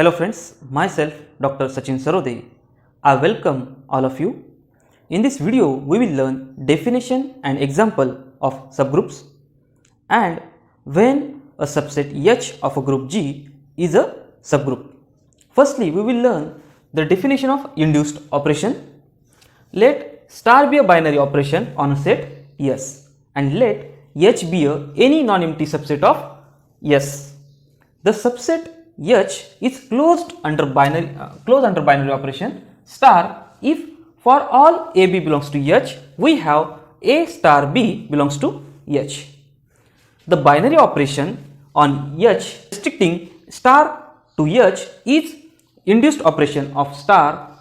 Hello friends, myself Dr. Sachin Sarode. I welcome all of you. In this video, we will learn definition and example of subgroups and when a subset H of a group G is a subgroup. Firstly, we will learn the definition of induced operation. Let star be a binary operation on a set S and let H be any non-empty subset of S. The subset H is closed under binary operation star if for all AB belongs to H, we have A star B belongs to H. The binary operation on H restricting star to H is induced operation of star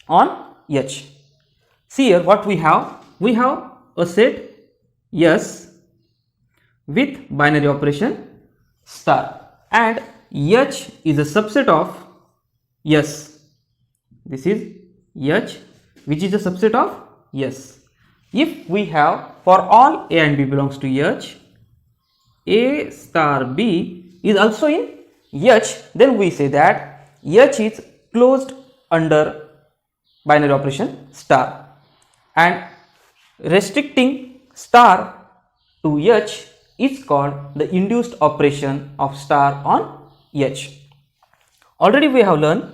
on H. See here what we have. We have a set S with binary operation star and H is a subset of S. This is H which is a subset of S. If we have for all A and B belongs to H, A star B is also in H, then we say that H is closed under binary operation star and restricting star to H is called the induced operation of star on H. Already we have learned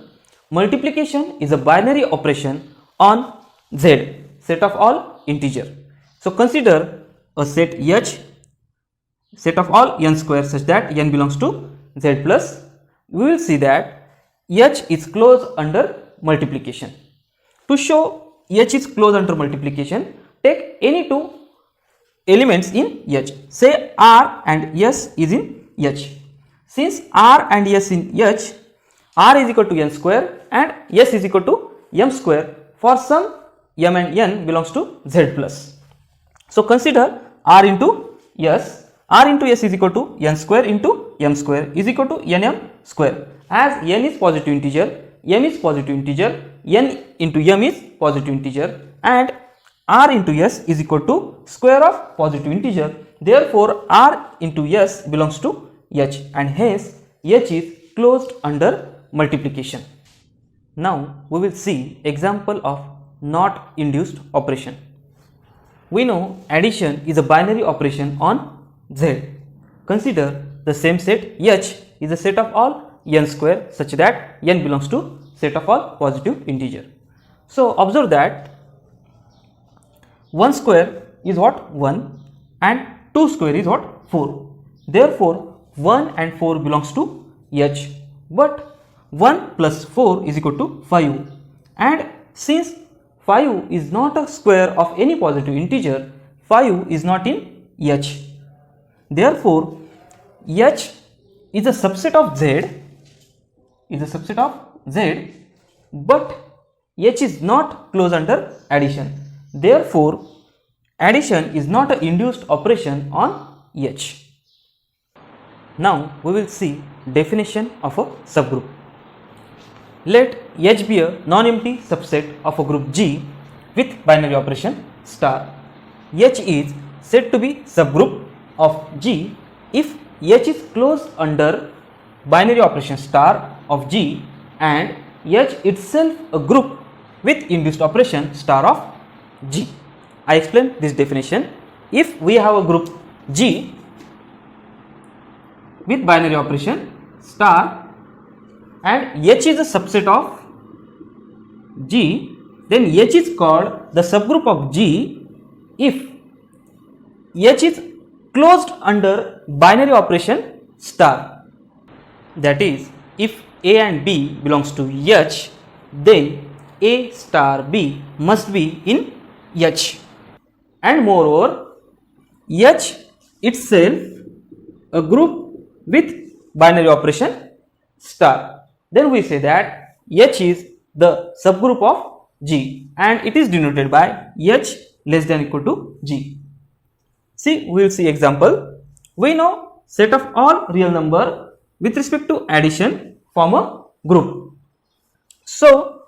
multiplication is a binary operation on Z, set of all integer. So consider a set H, set of all n square such that n belongs to Z plus. We will see that H is closed under multiplication. To show H is closed under multiplication, take any two elements in H. Say R and S is in H. Since R and S in H, R is equal to n square and S is equal to m square for some m and n belongs to Z plus. So consider R into S. R into S is equal to n square into m square is equal to nm square. As n is positive integer, m is positive integer, n into m is positive integer and R into S is equal to square of positive integer. Therefore, R into S belongs to H and hence H is closed under multiplication. Now we will see example of not induced operation. We know addition is a binary operation on Z. Consider the same set H is a set of all n square such that n belongs to set of all positive integer. So observe that 1 square is what? 1 and 2 square is what? 4. Therefore 1 and 4 belongs to H, but 1 plus 4 is equal to 5 and since 5 is not a square of any positive integer, 5 is not in H. Therefore H is a subset of Z, but H is not closed under addition. Therefore addition is not an induced operation on H. Now we will see definition of a subgroup. Let H be a non-empty subset of a group G with binary operation star. H is said to be subgroup of G if H is closed under binary operation star of G and H itself a group with induced operation star of G. I explain this definition. If we have a group G with binary operation star and H is a subset of G, then H is called the subgroup of G if H is closed under binary operation star. That is, if A and B belongs to H, then A star B must be in H and moreover H itself a group with binary operation star. Then we say that H is the subgroup of G and it is denoted by H less than equal to G. See, we will see example. We know set of all real number with respect to addition form a group. So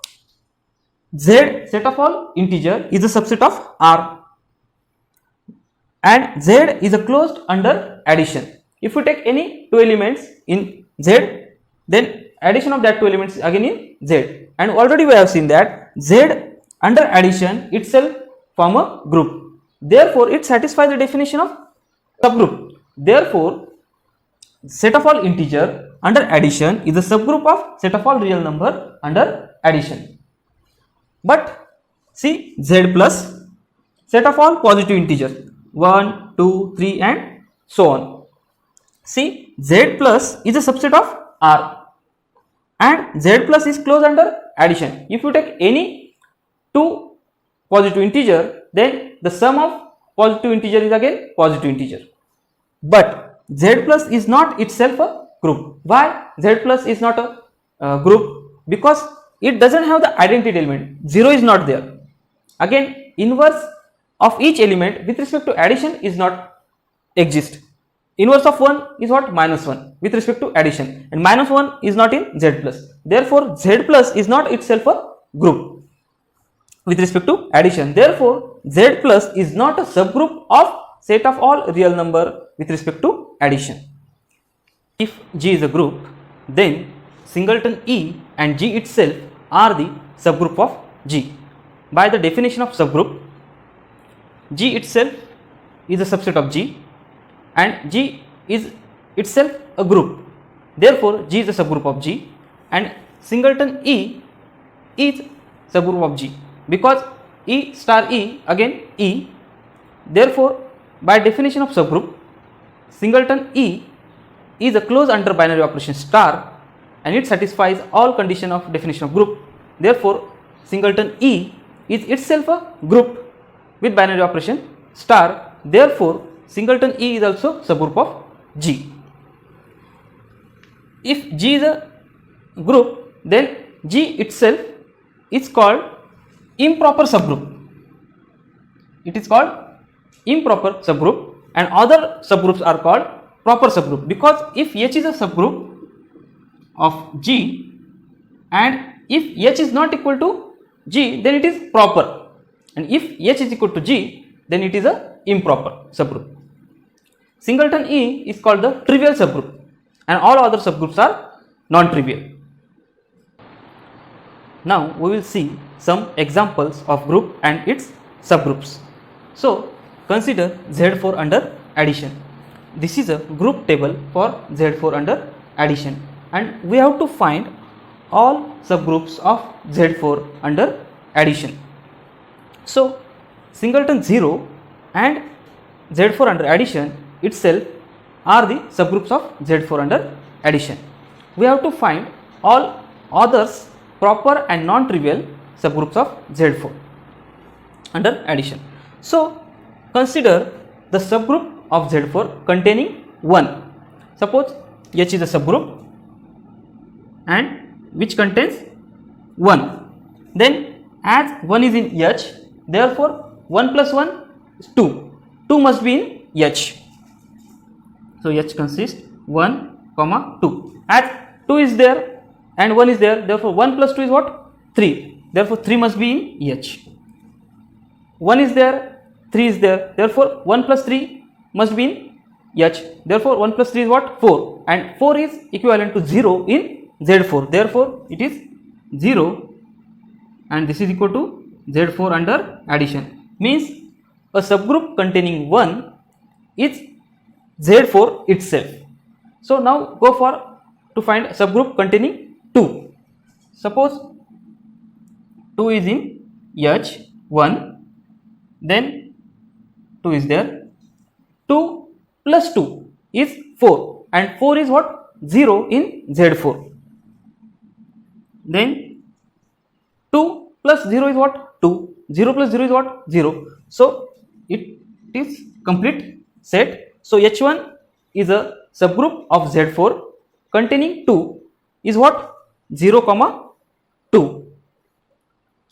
Z set of all integer is a subset of R and Z is a closed under addition. If we take any two elements in Z, then addition of that two elements again in Z, and already we have seen that Z under addition itself form a group. Therefore, it satisfies the definition of subgroup. Therefore, set of all integer under addition is a subgroup of set of all real number under addition. But see Z plus set of all positive integers 1, 2, 3 and so on. See Z plus is a subset of R and Z plus is closed under addition. If you take any two positive integer, then the sum of positive integer is again positive integer. But Z plus is not itself a group. Why Z plus is not a group? Because it doesn't have the identity element. 0 is not there. Again, inverse of each element with respect to addition is not exist. Inverse of 1 is what? Minus 1 with respect to addition, and minus 1 is not in Z plus. Therefore, Z plus is not itself a group with respect to addition. Therefore, Z plus is not a subgroup of set of all real number with respect to addition. If G is a group, then singleton E and G itself are the subgroup of G. By the definition of subgroup, G itself is a subset of G and G is itself a group. Therefore, G is a subgroup of G and singleton E is subgroup of G, because E star E again E. Therefore, by definition of subgroup, singleton E is a closed under binary operation star and it satisfies all condition of definition of group. Therefore, singleton E is itself a group with binary operation star. Therefore, singleton E is also subgroup of G. If G is a group, then G itself is called improper subgroup. It is called improper subgroup and other subgroups are called proper subgroup, because if H is a subgroup of G and if H is not equal to G, then it is proper, and if H is equal to G, then it is a improper subgroup. Singleton E is called the trivial subgroup and all other subgroups are non-trivial. Now we will see some examples of group and its subgroups. So consider Z4 under addition. This is a group table for Z4 under addition and we have to find all subgroups of Z4 under addition. So singleton 0 and Z4 under addition itself are the subgroups of Z4 under addition. We have to find all others proper and non-trivial subgroups of Z4 under addition. So consider the subgroup of Z4 containing 1. Suppose H is a subgroup and which contains 1. Then as 1 is in H, therefore 1 plus 1 is 2. 2 must be in H. So H consists 1, 2. As 2 is there and 1 is there, therefore 1 plus 2 is what? 3. Therefore 3 must be in H. 1 is there, 3 is there, therefore 1 plus 3 must be in H. Therefore 1 plus 3 is what? 4, and 4 is equivalent to 0 in Z4. Therefore it is 0 and this is equal to Z4 under addition. Means a subgroup containing 1 is Z4 itself. So now go for to find a subgroup containing 2. Suppose 2 is in H, 1, then 2 is there, 2 plus 2 is 4 and 4 is what? 0 in Z4. Then 2 plus 0 is what? 2. 0 plus 0 is what? 0. So it is complete set. So H1 is a subgroup of Z4 containing 2 is what? 0, 2.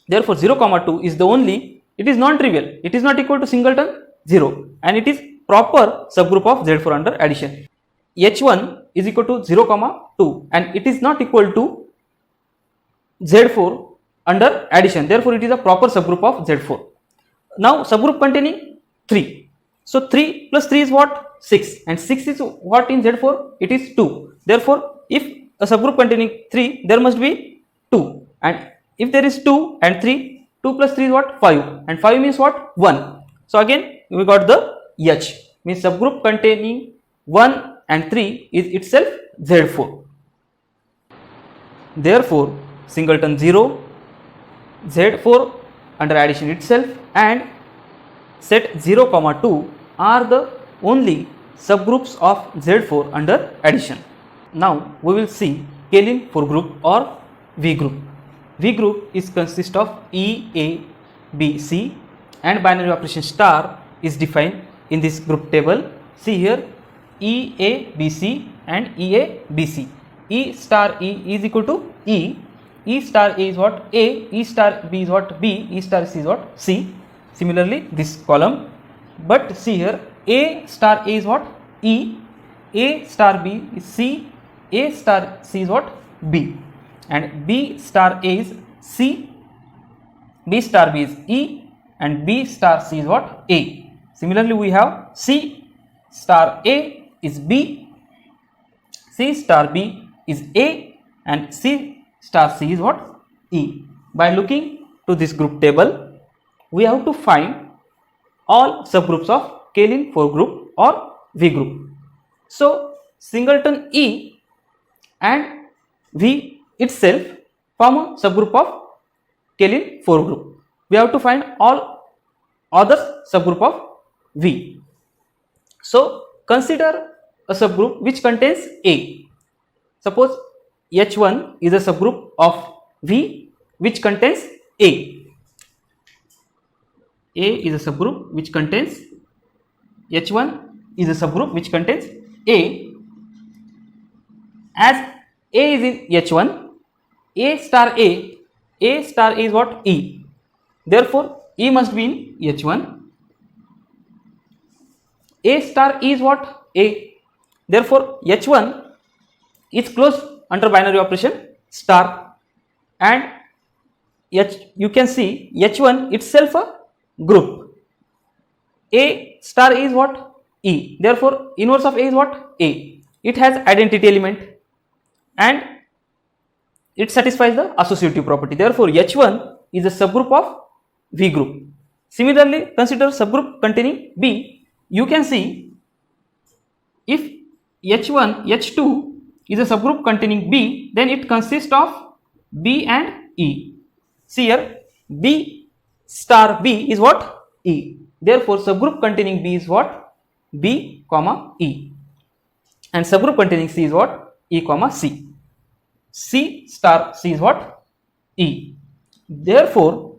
Therefore 0, 2 is the only, it is non-trivial, it is not equal to singleton 0 and it is proper subgroup of Z4 under addition. H1 is equal to 0, 2 and it is not equal to Z4 under addition. Therefore it is a proper subgroup of Z4. Now subgroup containing 3. So 3 plus 3 is what? 6 and 6 is what in Z4? It is 2. Therefore if a subgroup containing 3, there must be 2. And if there is 2 and 3, 2 plus 3 is what? 5. And 5 means what? 1. So again we got the H, means subgroup containing 1 and 3 is itself Z4. Therefore singleton 0, Z4 under addition itself, and set 0, 2 are the only subgroups of Z4 under addition. Now we will see Kalin 4 group or V group. V group is consist of E, A, B, C, and binary operation star is defined in this group table. See here, E, A, B, C and E, A, B, C. E star E is equal to E. E star A is what? A. E star B is what? B. E star C is what? C. Similarly this column, but see here, A star A is what? E. A star B is C. A star C is what? B. And B star A is C. B star B is E. And B star C is what? A. Similarly we have C star A is B. C star B is A. And C star C is what? E. By looking to this group table, we have to find all subgroups of Kalin 4 group or V group. So singleton E and V itself form a subgroup of Kalin 4 group. We have to find all other subgroup of V. So consider a subgroup which contains A. Suppose H1 is a subgroup of V which contains A. A is a subgroup which contains H1 is a subgroup which contains A. As A is in H1, A star A is what? E. Therefore E must be in H1. A star E is what? A. Therefore H1 is closed under binary operation star, and you can see H1 itself a group. A star A is what? E. Therefore inverse of A is what? A. It has identity element and it satisfies the associative property. Therefore H1 is a subgroup of V group. Similarly consider subgroup containing B. You can see if H1 H2 is a subgroup containing B, then it consists of B and E. See here, B star B is what? E. Therefore subgroup containing B is what? B comma E. And subgroup containing C is what? E comma C. C star C is what? E. Therefore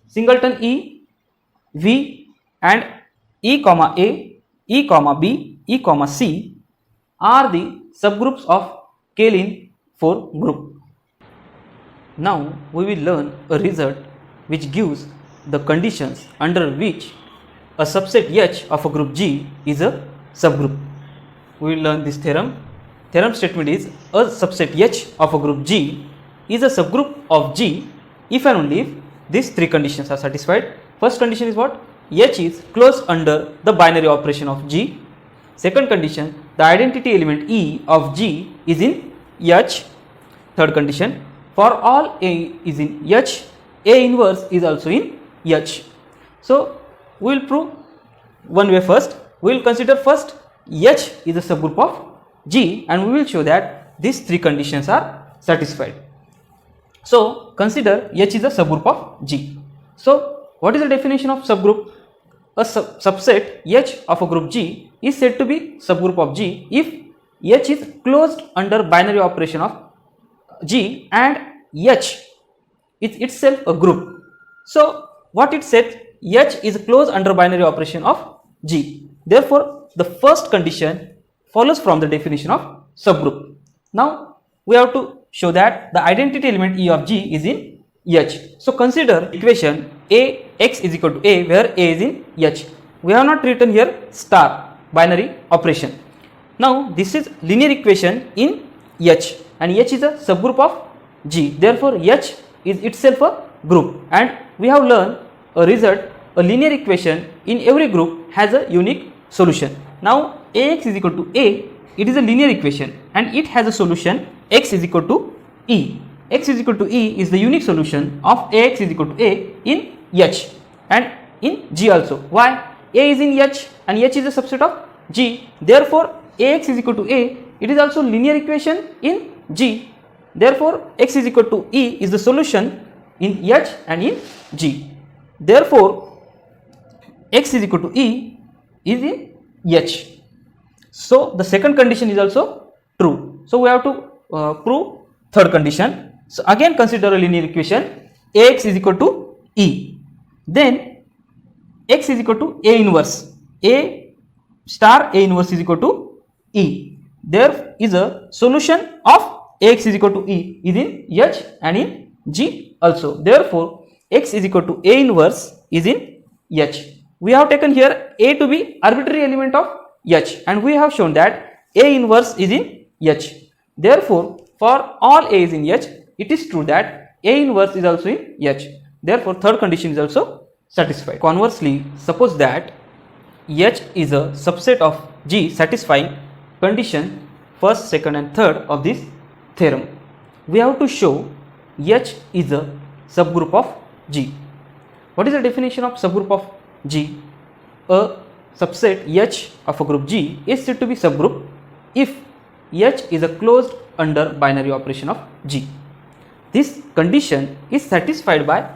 singleton E, V and E comma A, E comma B, E comma C are the subgroups of Kalin 4 group. Now we will learn a result which gives the conditions under which a subset H of a group G is a subgroup. We will learn this theorem. Theorem statement is a subset H of a group G is a subgroup of G if and only if these three conditions are satisfied. First condition is what? H is closed under the binary operation of G. Second condition, the identity element E of G is in H. Third condition, for all A is in H, A inverse is also in H. So we will prove one way first. We will consider first H is a subgroup of G and we will show that these three conditions are satisfied. So consider H is a subgroup of G. So what is the definition of subgroup? A subset H of a group G is said to be subgroup of G if H is closed under binary operation of G and H is itself a group. So what it said, H is closed under binary operation of G. Therefore the first condition follows from the definition of subgroup. Now we have to show that the identity element E of G is in H. So consider equation A x is equal to A where A is in H. We have not written here star binary operation. Now this is linear equation in H and H is a subgroup of G. Therefore H is itself a group, and we have learned a result, a linear equation in every group has a unique solution. Now Ax is equal to A, it is a linear equation and it has a solution x is equal to E. X is equal to E is the unique solution of Ax is equal to A in H and in G also. Why? A is in H and H is a subset of G. Therefore, Ax is equal to A. It is also linear equation in G. Therefore, x is equal to E is the solution in H and in G. Therefore, x is equal to E is in H. So, the second condition is also true. So, we have to prove third condition. So, again consider a linear equation. Ax is equal to E. Then, x is equal to A inverse. A star A inverse is equal to E. There is a solution of Ax is equal to E is in H and in G also. Therefore, x is equal to A inverse is in H. We have taken here A to be arbitrary element of H and we have shown that A inverse is in H. Therefore, for all A is in H, it is true that A inverse is also in H. Therefore, third condition is also satisfied. Conversely, suppose that H is a subset of G satisfying condition first, second and third of this theorem. We have to show H is a subgroup of G. What is the definition of subgroup of G? A subset H of a group G is said to be subgroup if H is a closed under binary operation of G. This condition is satisfied by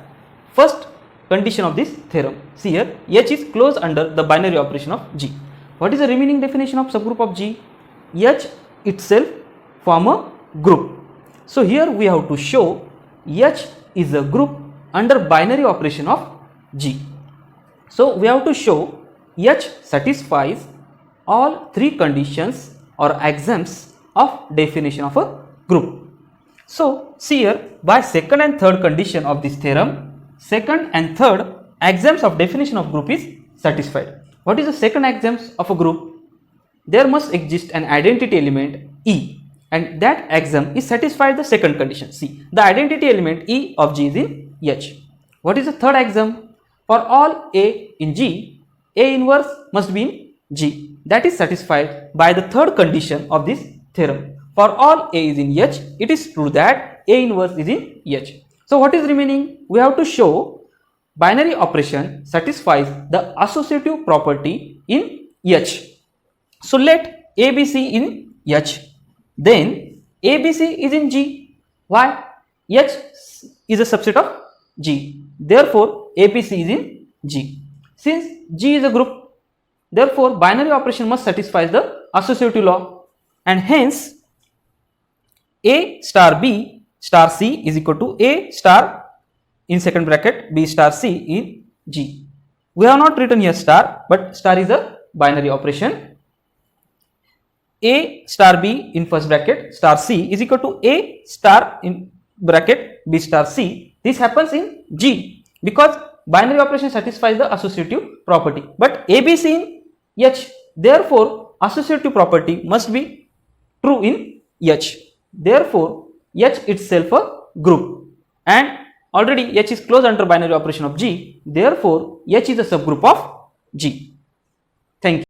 first condition of this theorem. See here, H is closed under the binary operation of G. What is the remaining definition of subgroup of G? H itself form a group. So here we have to show H is a group under binary operation of G. So we have to show H satisfies all three conditions or axioms of definition of a group. So see here, by second and third condition of this theorem, second and third axioms of definition of group is satisfied. What is the second axioms of a group? There must exist an identity element E and that axiom is satisfied the second condition. See, the identity element E of G is in H. What is the third axiom? For all A in G, A inverse must be in G. That is satisfied by the third condition of this theorem. For all A is in H, it is true that A inverse is in H. So what is remaining? We have to show binary operation satisfies the associative property in H. So let ABC in H. Then ABC is in G. Why? H is a subset of G. Therefore, ABC is in G. Since G is a group, therefore binary operation must satisfy the associative law and hence A star B star C is equal to A star in second bracket B star C in G. We have not written here star, but star is a binary operation. A star B in first bracket star C is equal to A star in bracket B star C. This happens in G because binary operation satisfies the associative property. But ABC in H, therefore associative property must be true in H. Therefore, H itself a group and already H is closed under binary operation of G. Therefore, H is a subgroup of G. Thank you.